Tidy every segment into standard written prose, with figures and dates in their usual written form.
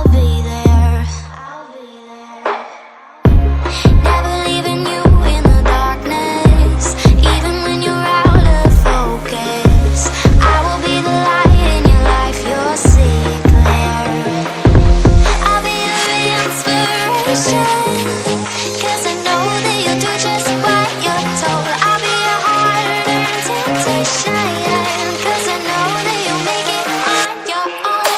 I'll be there. Never leaving you in the darkness, even when you're out of focus. I will be the light in your life, you'll see it clear. I'll be your inspiration, 'cause I know that you'll do just what you're told. I'll be your heart and temptation, 'cause I know that you'll make it on your own.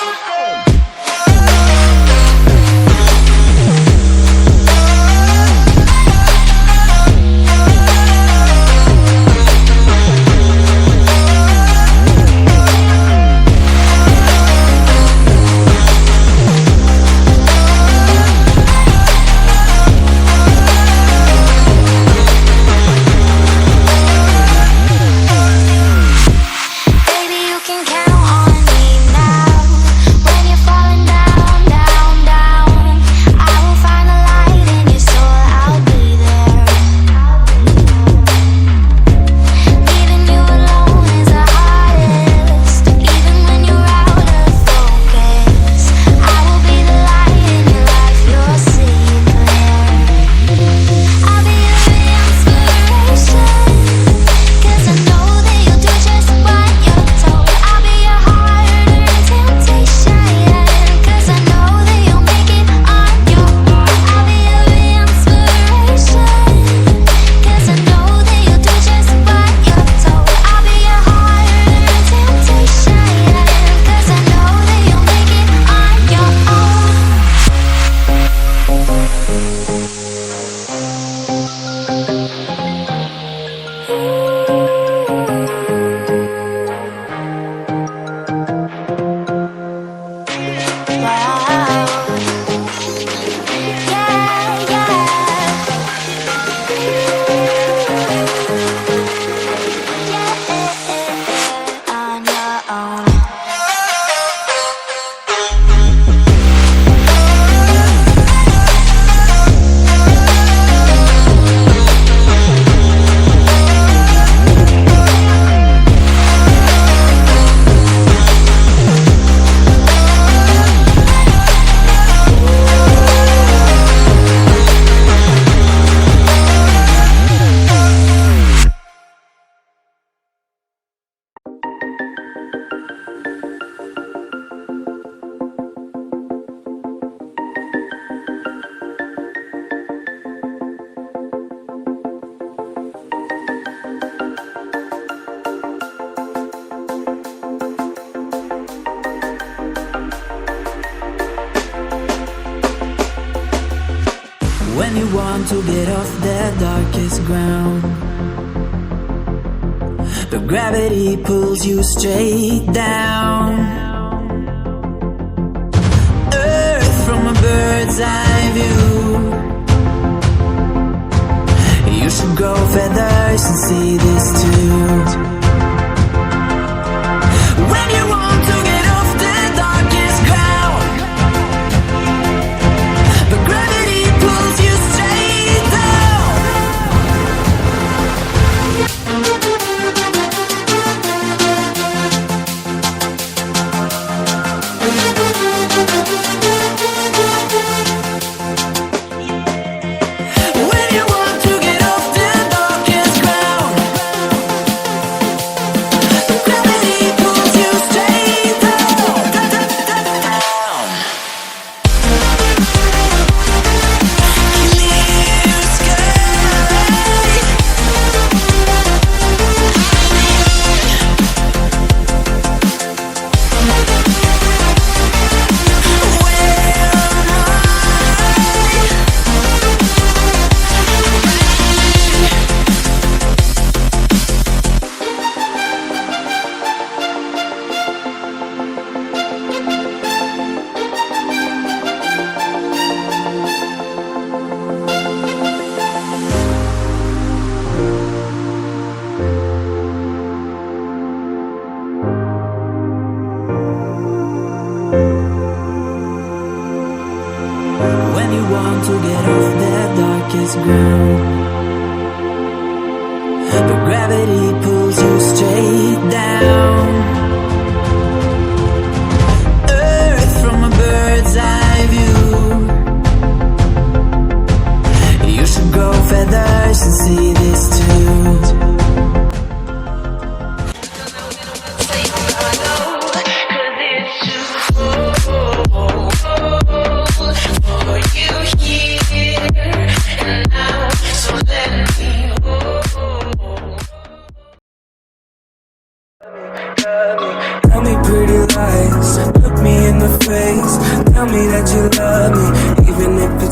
Baby, you can count on me now. When you're falling down, down, down, I will find the light in your soul. I'll be there. Leaving you alone is the hardest, even when you're out of focus. I will be the light in your life, you'll see it clear. I'll be your inspiration, 'cause I know that you'll do just what you're told. I'll be your heart and temptation, 'cause I know that you'll make it on your own. I'll be your inspiration, 'cause I know that you'll do just what you're told. I'll be your heart and temptation, 'cause I know that you'll make it on your own. Wow. Yeah, yeah. On your own. When you want to get off the darkest ground, but gravity pulls you straight down. Earth from a bird's eye view. You should grow feathers and see this too. When you want to get off the darkest ground, but gravity pulls you straight down. When you want to get off the darkest ground, but gravity pulls you straight down, down. Clear sky. When you want to get off that darkest ground, but gravity pulls you straight down. Earth from a bird's eye love me, even if